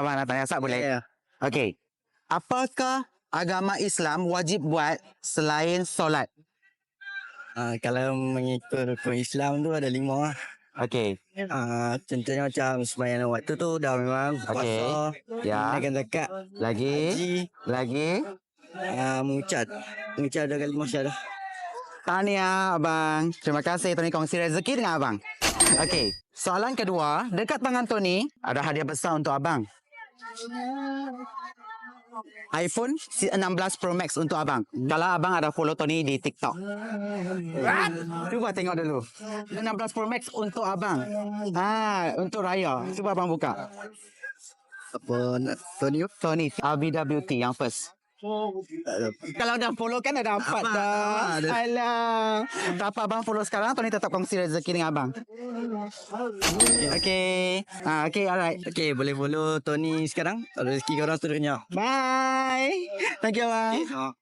Abang nak tanya Asad boleh? Ya. Okey. Apakah agama Islam wajib buat selain solat? Kalau mengikut rukun Islam tu ada 5 lah. Okey. Contohnya macam sembahyang 5 waktu tu dah memang Okey. puasa, Ya. menunaikan zakat, Lagi? haji, Lagi? mengucap ada kalimah syahadah. Tahniah abang. Terima kasih Tony kongsi rezeki dengan abang. Okey, soalan kedua, dekat tangan Tony ada hadiah besar untuk abang. iPhone 16 Pro Max untuk abang. Kalau abang ada follow Tony di TikTok. Cuba tengok dulu. 16 Pro Max untuk abang. Untuk raya. Cuba abang buka. Apa Tony? Tony RBWT yang first. Kalau dah follow kan ada 4 dah. Alah. Tak apa abang follow sekarang, Tony tetap kongsi rezeki dengan abang. Okey. Okey, alright. Okey, boleh follow Tony sekarang. Rezeki korang seterusnya. Bye. Thank you abang.